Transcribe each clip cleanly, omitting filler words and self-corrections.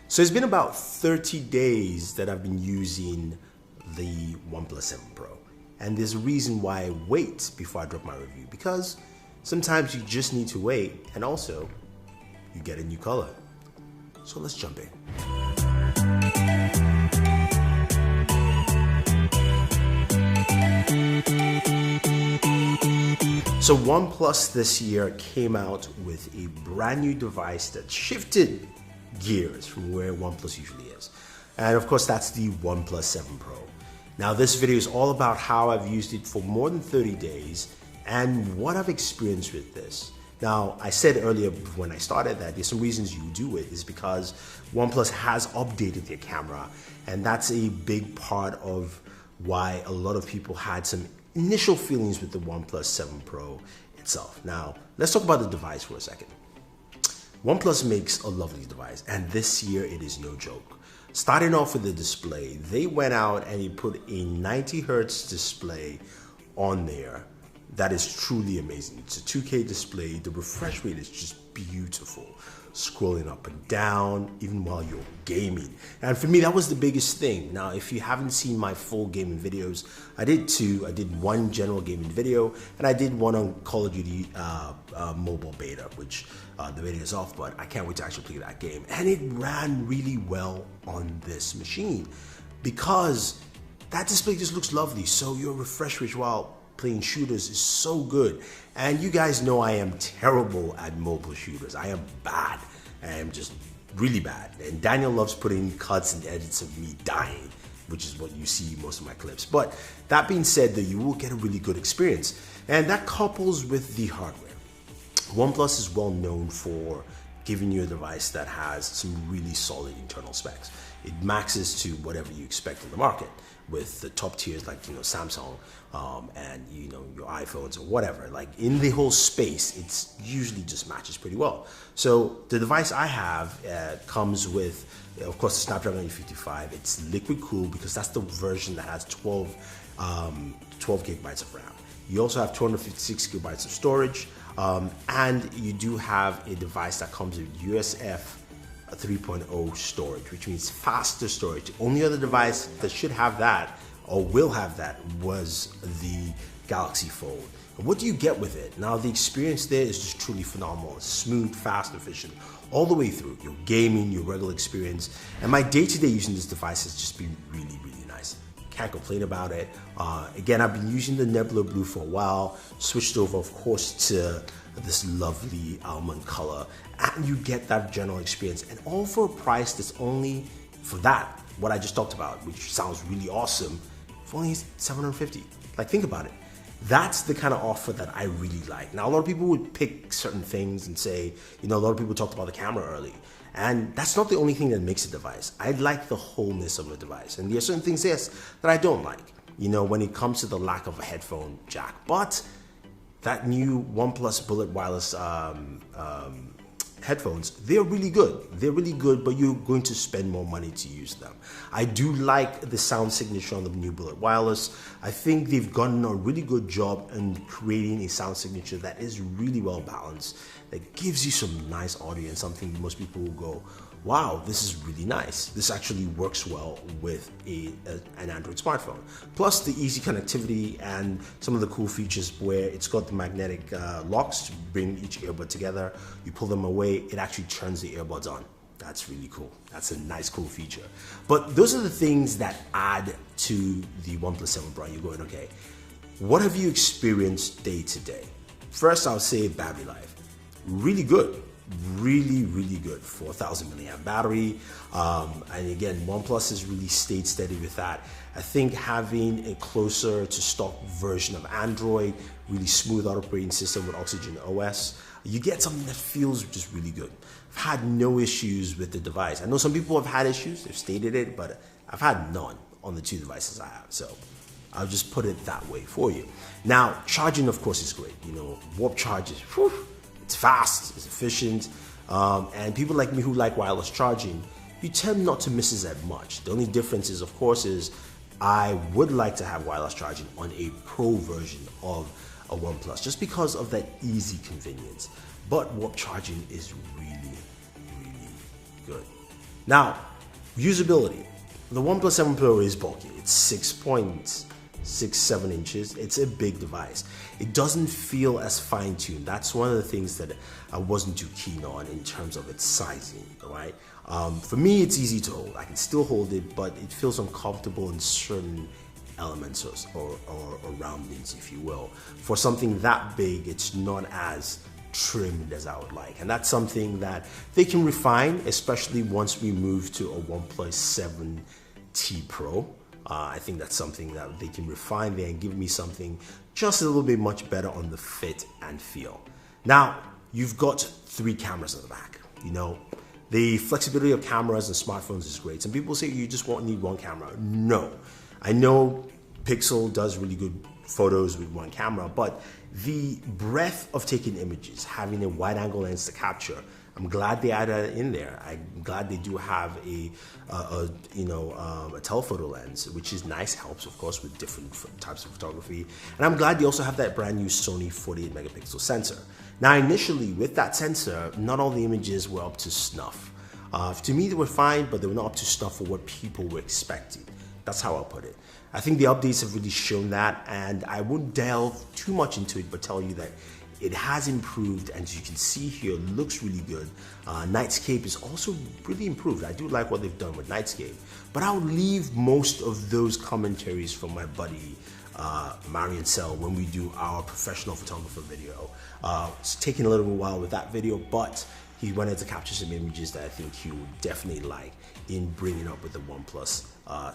So it's been about 30 days that I've been using the OnePlus 7 Pro. And there's a reason why I wait before I drop my review, because sometimes you just need to wait, and also you get a new color. So let's jump in. So OnePlus this year came out with a brand new device that shifted gears from where OnePlus usually is. And of course, that's the OnePlus 7 Pro. Now, this video is all about how I've used it for more than 30 days and what I've experienced with this. Now, I said earlier when I started that there's some reasons you do it is because OnePlus has updated their camera, and that's a big part of why a lot of people had some initial feelings with the OnePlus 7 Pro itself. Now, let's talk about the device for a second. OnePlus makes a lovely device, and this year it is no joke. Starting off with the display, they went out and they put a 90 Hertz display on there. That is truly amazing. It's a 2K display. The refresh rate is just beautiful. Scrolling up and down, even while you're gaming. And for me, that was the biggest thing. Now, if you haven't seen my full gaming videos, I did two. I did one general gaming video, and I did one on Call of Duty mobile beta, which the video is off, but I can't wait to actually play that game. And it ran really well on this machine because that display just looks lovely. So your refresh rate while playing shooters is so good. And you guys know I am terrible at mobile shooters. I am bad. I am just really bad. And Daniel loves putting cuts and edits of me dying, which is what you see in most of my clips. But that being said, though, you will get a really good experience. And that couples with the hardware. OnePlus is well known for giving you a device that has some really solid internal specs. It maxes to whatever you expect in the market, with the top tiers like Samsung and your iPhones or whatever. Like in the whole space, it's usually just matches pretty well. So the device I have comes with, of course, the Snapdragon 855. It's liquid cooled because that's the version that has 12 gigabytes of RAM. You also have 256 gigabytes of storage, and you do have a device that comes with USF 3.0 storage, which means faster storage. The only other device that should have that or will have that was the Galaxy Fold. And what do you get with it? Now, the experience there is just truly phenomenal. It's smooth, fast, efficient, all the way through. Your gaming, your regular experience. And my day-to-day using this device has just been really, really nice. Can't complain about it. Again, I've been using the Nebula Blue for a while, switched over, of course, to this lovely almond color, and you get that general experience, and all for a price that's only, for that, what I just talked about, which sounds really awesome, for only $750. Like, think about it. That's the kind of offer that I really like. Now, a lot of people would pick certain things and say, a lot of people talked about the camera early, and that's not the only thing that makes a device. I like the wholeness of a device, and there are certain things, yes, that I don't like, when it comes to the lack of a headphone jack. But that new OnePlus Bullet Wireless headphones, they're really good. They're really good, but you're going to spend more money to use them. I do like the sound signature on the new Bullet Wireless. I think they've done a really good job in creating a sound signature that is really well balanced, that gives you some nice audio and something most people will go, wow, this is really nice. This actually works well with an Android smartphone. Plus the easy connectivity and some of the cool features where it's got the magnetic locks to bring each earbud together. You pull them away, it actually turns the earbuds on. That's really cool. That's a nice, cool feature. But those are the things that add to the OnePlus 7 Pro. You're going, okay, what have you experienced day to day? First, I'll say battery life. Really good. Really, really good. 4,000 milliamp battery. And again, OnePlus has really stayed steady with that. I think having a closer to stock version of Android, really smooth operating system with Oxygen OS, you get something that feels just really good. I've had no issues with the device. I know some people have had issues, they've stated it, but I've had none on the two devices I have. So I'll just put it that way for you. Now, charging, of course, is great. Warp charge is, it's fast, it's efficient, and people like me who like wireless charging, you tend not to miss it that much. The only difference is, of course, is I would like to have wireless charging on a pro version of a OnePlus, just because of that easy convenience. But warp charging is really, really good. Now, usability. The OnePlus 7 Pro is bulky. It's 6.67 inches. It's a big device. It doesn't feel as fine-tuned. That's one of the things that I wasn't too keen on in terms of its sizing, right? For me, it's easy to hold. I can still hold it, but it feels uncomfortable in certain elements or roundings, if you will. For something that big, it's not as trimmed as I would like, and that's something that they can refine, especially once we move to a OnePlus 7T Pro. I think that's something that they can refine there and give me something just a little bit much better on the fit and feel. Now, you've got 3 cameras at the back. You know, the flexibility of cameras and smartphones is great. Some people say you just won't need 1 camera. No, I know Pixel does really good photos with 1 camera, but the breadth of taking images, having a wide angle lens to capture, I'm glad they added it in there. I'm glad they do have a telephoto lens, which is nice, helps of course with different types of photography. And I'm glad they also have that brand new Sony 48 megapixel sensor. Now initially with that sensor, not all the images were up to snuff. To me they were fine, but they were not up to snuff for what people were expecting. That's how I'll put it. I think the updates have really shown that, and I won't delve too much into it, but tell you that it has improved, and as you can see here, it looks really good. Nightscape is also really improved. I do like what they've done with Nightscape, but I'll leave most of those commentaries from my buddy Marian Sell when we do our professional photographer video. It's taking a little while with that video, but he wanted to capture some images that I think he would definitely like in bringing up with the OnePlus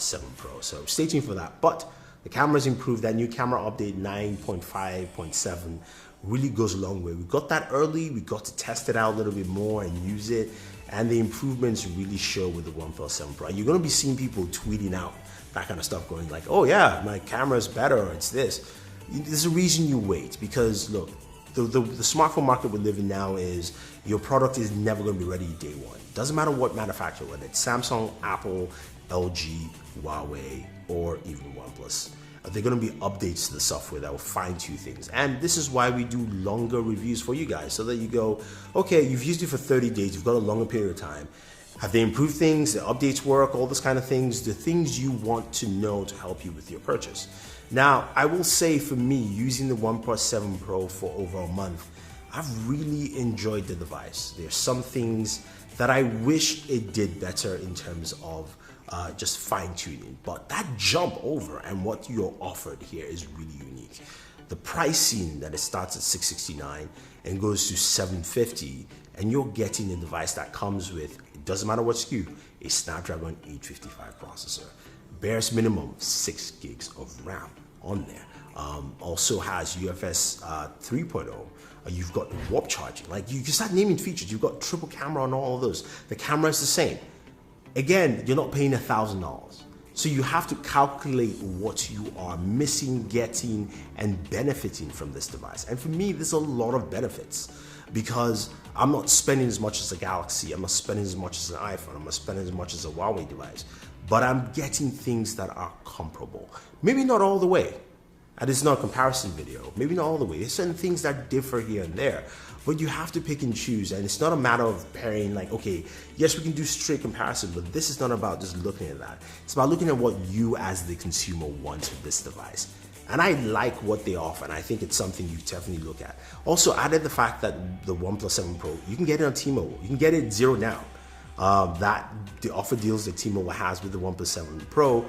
7 Pro. So stay tuned for that. But the camera's improved. That new camera update 9.5.7 really goes a long way. We got that early. We got to test it out a little bit more and use it. And the improvements really show with the OnePlus 7 Pro. You're going to be seeing people tweeting out that kind of stuff, going like, oh yeah, my camera's better, or it's this. There's a reason you wait, because look, the smartphone market we live in now is your product is never going to be ready day one. Doesn't matter what manufacturer, whether it's Samsung, Apple, LG, Huawei, or even OnePlus. There are going to be updates to the software that will fine-tune things. And this is why we do longer reviews for you guys, so that you go, okay, you've used it for 30 days, you've got a longer period of time. Have they improved things? The updates work, all this kind of things, the things you want to know to help you with your purchase. Now, I will say for me, using the OnePlus 7 Pro for over a month, I've really enjoyed the device. There's some things that I wish it did better in terms of just fine-tuning, but that jump over and what you're offered here is really unique. The pricing that it starts at $669 and goes to $750, and you're getting a device that comes with, it doesn't matter what SKU, a Snapdragon 855 processor, barest minimum 6 gigs of RAM on there. Also has UFS 3.0. You've got warp charging. Like, you can start naming features. You've got triple camera on all of those. The camera is the same. Again, you're not paying $1,000. So you have to calculate what you are missing, getting, and benefiting from this device. And for me, there's a lot of benefits, because I'm not spending as much as a Galaxy, I'm not spending as much as an iPhone, I'm not spending as much as a Huawei device, but I'm getting things that are comparable. Maybe not all the way. And it's not a comparison video. Maybe not all the way. There's certain things that differ here and there, but you have to pick and choose. And it's not a matter of pairing like, okay, yes, we can do straight comparison, but this is not about just looking at that. It's about looking at what you as the consumer want with this device. And I like what they offer, and I think it's something you definitely look at. Also, added the fact that the OnePlus 7 Pro, you can get it on Tmobile. You can get it zero down. The offer deals that Tmobile has with the OnePlus 7 Pro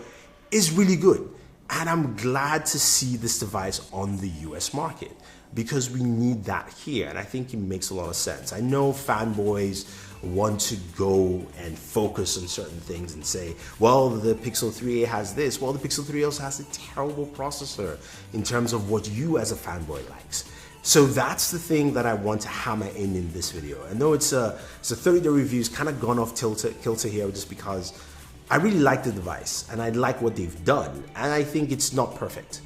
is really good. And I'm glad to see this device on the US market, because we need that here, and I think it makes a lot of sense. I know fanboys want to go and focus on certain things and say, well, the Pixel 3a has this. Well, the Pixel 3 also has a terrible processor in terms of what you as a fanboy likes. So that's the thing that I want to hammer in this video. I know it's a 30-day review. It's kind of gone off kilter here just because I really like the device and I like what they've done, and I think it's not perfect,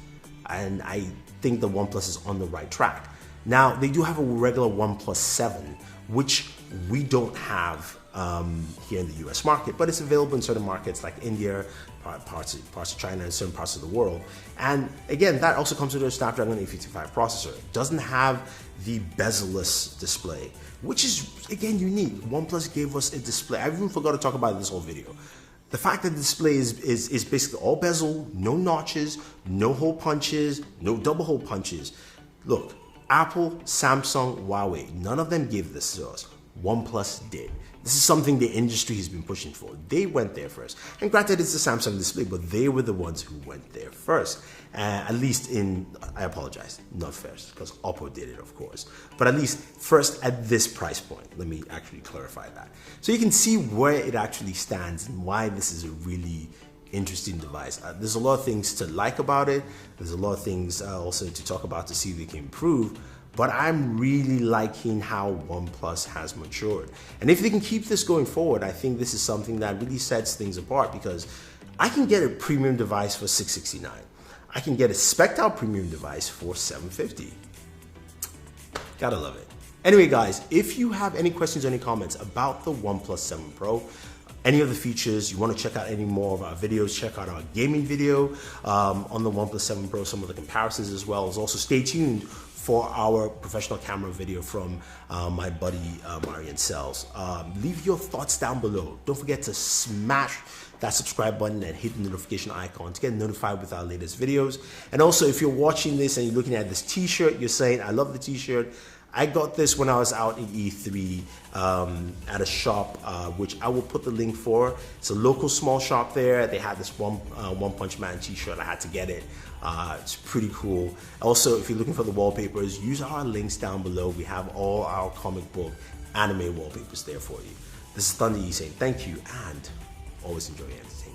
and I think the OnePlus is on the right track. Now, they do have a regular OnePlus 7, which we don't have here in the US market, but it's available in certain markets like India, parts of China, and certain parts of the world. And again, that also comes with a Snapdragon 855 processor. It doesn't have the bezel-less display, which is, again, unique. OnePlus gave us a display. I even forgot to talk about it in this whole video. The fact that the display is basically all bezel, no notches, no hole punches, no double hole punches. Look, Apple, Samsung, Huawei, none of them gave this to us. OnePlus did. This is something the industry has been pushing for. They went there first. And granted, it's the Samsung display, but they were the ones who went there first. At least I apologize, not first, because Oppo did it, of course. But at least first at this price point. Let me actually clarify that. So you can see where it actually stands and why this is a really interesting device. There's a lot of things to like about it. There's a lot of things also to talk about to see if we can improve. But I'm really liking how OnePlus has matured. And if they can keep this going forward, I think this is something that really sets things apart, because I can get a premium device for $669. I can get a spec'd out premium device for $750. Gotta love it. Anyway, guys, if you have any questions or any comments about the OnePlus 7 Pro, any of the features, you want to check out any more of our videos, check out our gaming video on the OnePlus 7 Pro, some of the comparisons as well. Also, stay tuned for our professional camera video from my buddy Marian Sells. Leave your thoughts down below. Don't forget to smash that subscribe button and hit the notification icon to get notified with our latest videos. And also, if you're watching this and you're looking at this t-shirt, you're saying, I love the t-shirt. I got this when I was out in E3 at a shop, which I will put the link for. It's a local small shop there. They had this One Punch Man t-shirt. I had to get it. It's pretty cool. Also, if you're looking for the wallpapers, use our links down below. We have all our comic book anime wallpapers there for you. This is Thunder E saying thank you and always enjoy your entertainment.